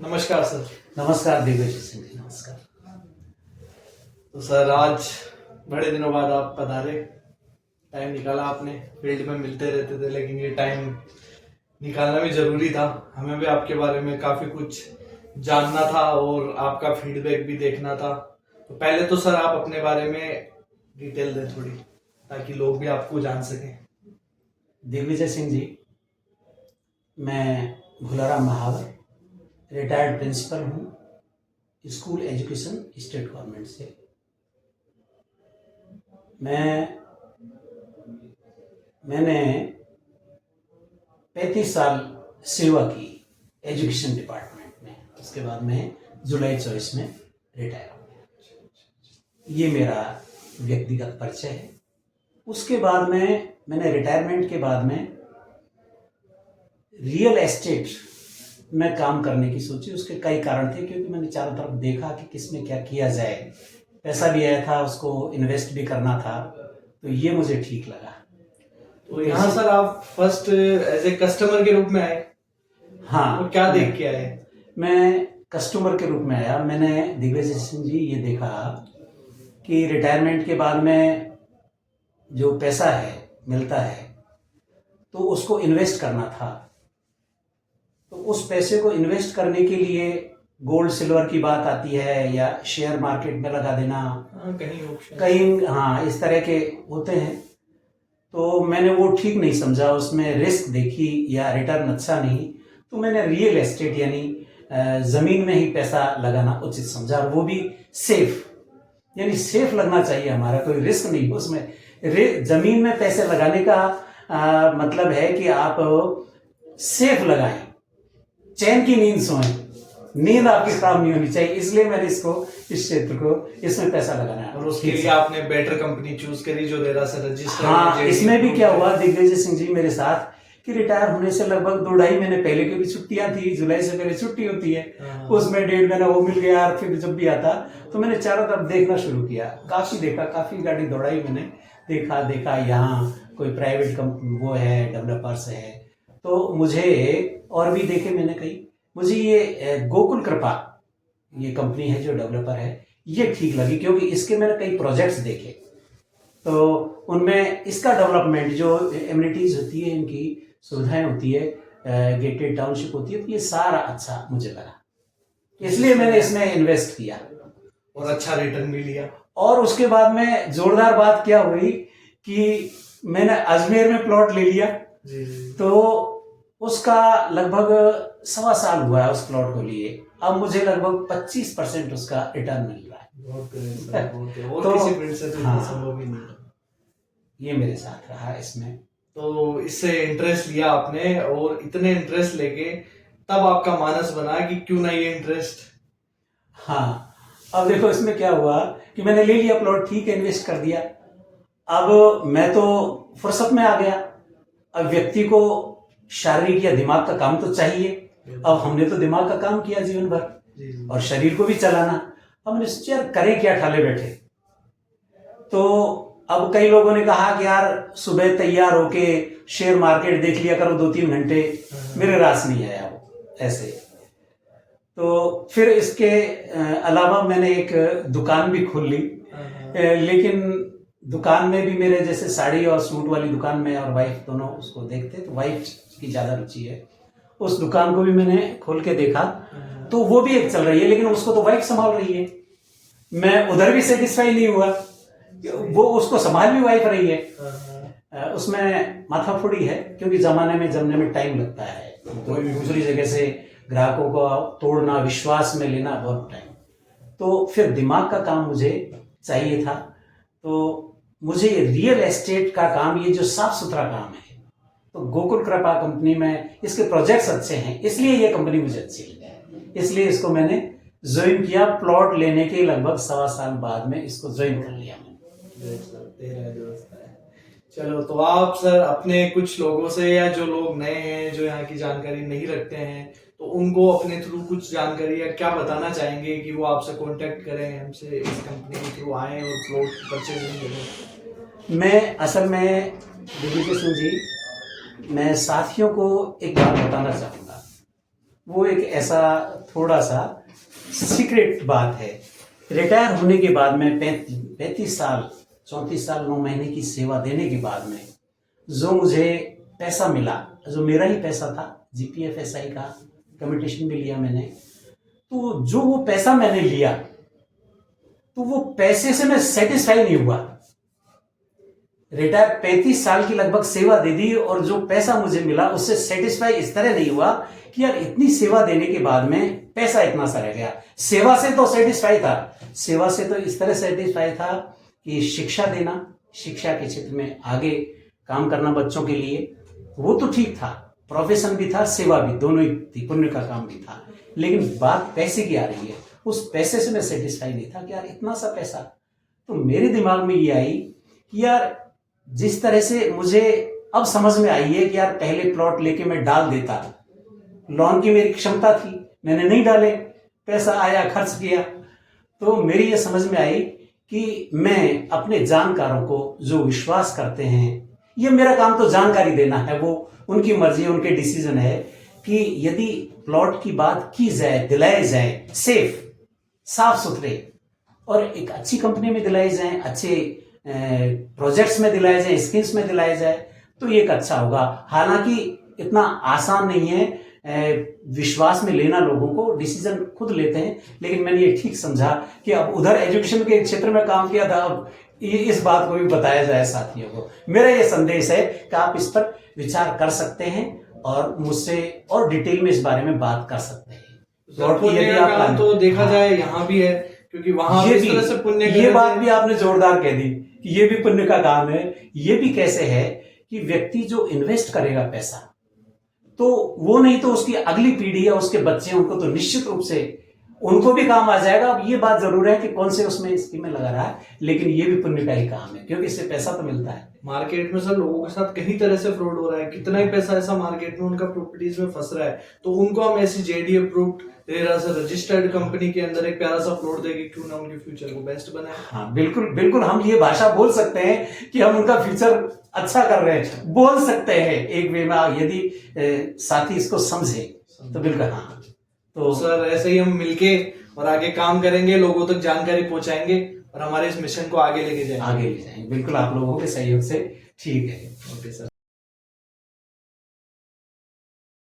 नमस्कार सर। नमस्कार दिग्विजय सिंह जी, नमस्कार। तो सर आज बड़े दिनों बाद आप पधारे, टाइम निकाला आपने। फील्ड में मिलते रहते थे लेकिन ये टाइम निकालना भी जरूरी था। हमें भी आपके बारे में काफी कुछ जानना था और आपका फीडबैक भी देखना था। तो पहले तो सर आप अपने बारे में डिटेल दें थोड़ी, ताकि लोग भी आपको जान सकें। दिग्विजय सिंह जी, मैं भुलाराम महावर रिटायर्ड प्रिंसिपल हूँ, स्कूल एजुकेशन स्टेट गवर्नमेंट से। मैंने 35 साल सेवा की एजुकेशन डिपार्टमेंट में। उसके बाद मैं जुलाई 24 में रिटायर हो गया। ये मेरा व्यक्तिगत परिचय है। उसके बाद में मैंने रिटायरमेंट के बाद में रियल एस्टेट में काम करने की सोची। उसके कई कारण थे, क्योंकि मैंने चारों तरफ देखा कि किसमें क्या किया जाए। पैसा भी आया था, उसको इन्वेस्ट भी करना था, तो ये मुझे ठीक लगा। तो यहाँ सर आप फर्स्ट एज ए कस्टमर के रूप में आए? हाँ। और क्या देख के आए? मैं कस्टमर के रूप में आया। मैंने दिग्विजय सिंह जी ये देखा कि रिटायरमेंट के बाद में जो पैसा है मिलता है तो उसको इन्वेस्ट करना था। तो उस पैसे को इन्वेस्ट करने के लिए गोल्ड सिल्वर की बात आती है या शेयर मार्केट में लगा देना, कहीं हाँ इस तरह के होते हैं। तो मैंने वो ठीक नहीं समझा, उसमें रिस्क देखी या रिटर्न अच्छा नहीं। तो मैंने रियल एस्टेट यानी ज़मीन में ही पैसा लगाना उचित समझा, और वो भी सेफ, यानी सेफ लगना चाहिए हमारा, कोई रिस्क नहीं उसमें। ज़मीन में पैसे लगाने का मतलब है कि आप सेफ लगाएं, चैन की नींद सोएं, नींद आपकी खराब नहीं होनी चाहिए। इसलिए मैंने इस क्षेत्र को इसमें पैसा लगाना है। और उसके लिए आपने बेटर कंपनी चूज करी जो रेरा से रजिस्टर। हाँ, इसमें भी क्या हुआ दिग्विजय सिंह जी मेरे साथ कि रिटायर होने से लगभग 2-2.5 महीने पहले, क्योंकि छुट्टियां थी, जुलाई से पहले छुट्टी होती है, उसमें 1.5 महीना वो मिल गया। और फिर जब भी आता तो मैंने चारों तरफ देखना शुरू किया, काफी देखा, काफी गाड़ी दौड़ाई मैंने, देखा यहाँ कोई प्राइवेट वो है, डेवलपर्स है, तो मुझे और भी देखे मैंने कई। मुझे ये गोकुल कृपा ये कंपनी है जो डेवलपर है, ये ठीक लगी, क्योंकि इसके मैंने कई प्रोजेक्ट्स देखे। तो उनमें इसका डेवलपमेंट, जो एमिनिटीज होती है, इनकी सुविधाएं होती है, गेटेड टाउनशिप होती है, तो ये सारा अच्छा मुझे लगा, इसलिए मैंने इसमें इन्वेस्ट किया और अच्छा रिटर्न भी लिया। और उसके बाद में जोरदार बात क्या हुई कि मैंने अजमेर में प्लॉट ले लिया। तो उसका लगभग 1.25 साल हुआ है उस प्लॉट को लिए। अब मुझे लगभग 25% उसका रिटर्न मिल रहा है। बहुत तो किसी फील्ड से तो हाँ, संभव ही नहीं। ये मेरे साथ रहा इसमें। तो इससे इंटरेस्ट लिया आपने, और इतने इंटरेस्ट लेके तब आपका मानस बना कि क्यों ना ये इंटरेस्ट। हाँ, अब देखो इसमें क्या हुआ कि मैंने ले लिया प्लॉट, ठीक है, इन्वेस्ट कर दिया। अब मैं तो फुर्सत में आ गया। अब व्यक्ति को शारीरिक या दिमाग का काम तो चाहिए। अब हमने तो दिमाग का काम किया जीवन भर और शरीर को भी चलाना। हमने सोचा यार करें क्या ठाले बैठे। तो अब कई लोगों ने कहा कि यार सुबह तैयार होके शेयर मार्केट देख लिया करो 2-3 घंटे। मेरे रास नहीं आया वो ऐसे। तो फिर इसके अलावा मैंने एक दुकान भी खोल ली, लेकिन दुकान में भी मेरे जैसे साड़ी और सूट वाली दुकान में और वाइफ दोनों उसको देखते, तो वाइफ की ज्यादा रुचि है। उस दुकान को भी मैंने खोल के देखा, तो वो भी एक चल रही है, लेकिन उसको तो वाइफ संभाल रही है। मैं उधर भी सेटिस्फाई नहीं हुआ, वो उसको संभाल भी वाइफ रही है। उसमें माथाफोड़ी है, क्योंकि जमने में टाइम लगता है। तो दूसरी जगह से ग्राहकों को तोड़ना, विश्वास में लेना बहुत टाइम। तो फिर दिमाग का काम मुझे चाहिए था। तो मुझे रियल एस्टेट का काम, ये जो साफ सुथरा काम है, तो गोकुल कृपा कंपनी में इसके प्रोजेक्ट्स अच्छे हैं, इसलिए ये कंपनी मुझे अच्छी लगी। इसलिए इसको मैंने ज्वाइन किया। प्लॉट लेने के लगभग 1.25 साल बाद में इसको ज्वाइन कर लिया मैंने। चलो, तो आप सर अपने कुछ लोगों से, या जो लोग नए हैं जो यहाँ की जानकारी नहीं रखते हैं, तो उनको अपने थ्रू कुछ जानकारी या क्या बताना चाहेंगे कि वो आपसे कांटेक्ट करें, हमसे इस कंपनी के थ्रू आए और प्लॉट परचेज करें? मैं असल में दिग्विजय सिंह जी, मैं साथियों को एक बात बताना चाहूँगा। वो एक ऐसा थोड़ा सा सीक्रेट बात है। रिटायर होने के बाद में 35 साल 34 साल 9 महीने की सेवा देने के बाद में जो मुझे पैसा मिला, जो मेरा ही पैसा था, GPFSI का कम्यूटेशन भी लिया मैंने, तो जो वो पैसा मैंने लिया तो वो पैसे से मैं सेटिस्फाई नहीं हुआ। रिटायर 35 साल की लगभग सेवा दे दी और जो पैसा मुझे मिला उससे सेटिस्फाई इस तरह नहीं हुआ कि यार इतनी सेवा देने के बाद में पैसा इतना सा रह गया। सेवा से तो सेटिस्फाई था, सेवा से तो इस तरह सेटिस्फाई था कि शिक्षा देना, शिक्षा के क्षेत्र में आगे काम करना बच्चों के लिए, वो तो ठीक था, प्रोफेशन भी था, सेवा भी, दोनों ही थी, पुण्य का काम भी था। लेकिन बात पैसे की आ रही है, उस पैसे से मैं सेटिस्फाई नहीं था कि यार इतना सा पैसा। तो मेरे दिमाग में ये आई कि यार जिस तरह से मुझे अब समझ में आई है कि यार पहले प्लॉट लेके मैं डाल देता, लोन की मेरी क्षमता थी, मैंने नहीं डाले, पैसा आया खर्च किया, तो मेरी ये समझ में आई कि मैं अपने जानकारों को जो विश्वास करते हैं, ये मेरा काम तो जानकारी देना है, वो उनकी मर्जी है, उनके डिसीजन है कि यदि प्लॉट की बात की जाए, दिलाए जाए सेफ, साफ सुथरे और एक अच्छी कंपनी में दिलाए जाए, अच्छे प्रोजेक्ट्स में दिलाए जाए, स्कीम्स में दिलाए जाए, तो ये एक अच्छा होगा। हालांकि इतना आसान नहीं है विश्वास में लेना, लोगों को डिसीजन खुद लेते हैं, लेकिन मैंने ये ठीक समझा कि अब उधर एजुकेशन के क्षेत्र में काम किया था, अब इस बात को भी बताया जाए साथियों को। मेरा ये संदेश है कि आप इस पर विचार कर सकते हैं और मुझसे और डिटेल में इस बारे में बात कर सकते हैं। और यदि आप तो देखा जाए यहाँ भी है, क्योंकि वहां ये इस तरह से पुण्य, ये बात भी आपने जोरदार कह दी कि ये भी पुण्य का काम है। ये भी कैसे है कि व्यक्ति जो इन्वेस्ट करेगा पैसा, तो वो नहीं तो उसकी अगली पीढ़ी या उसके बच्चे, उनको तो निश्चित रूप से उनको भी काम आ जाएगा। अब ये बात जरूर है कि कौन से उसमें स्कीमें लगा रहा है, लेकिन ये भी पुण्य का ही काम है, क्योंकि इससे पैसा तो मिलता है। मार्केट में सर लोगों के साथ कई तरह से फ्रॉड हो रहा है, कितना ही पैसा ऐसा मार्केट में उनका प्रॉपर्टीज में फंस रहा है, तो उनको हम ऐसी JD अप्रूव्ड रजिस्टर्ड कंपनी के अंदर एक प्यारा सा प्लॉट देके क्यों ना उनके फ्यूचर को बेस्ट बनाए। हाँ बिल्कुल बिल्कुल, हम ये भाषा बोल सकते हैं कि हम उनका फ्यूचर अच्छा कर रहे हैं, बोल सकते हैं एक वे में, यदि साथी इसको समझे तो बिल्कुल। हाँ तो सर ऐसे ही हम मिलके और आगे काम करेंगे, लोगों तक जानकारी पहुंचाएंगे और हमारे इस मिशन को आगे लेके जाएंगे। बिल्कुल, आप लोगों के सहयोग से। ठीक है, ओके सर।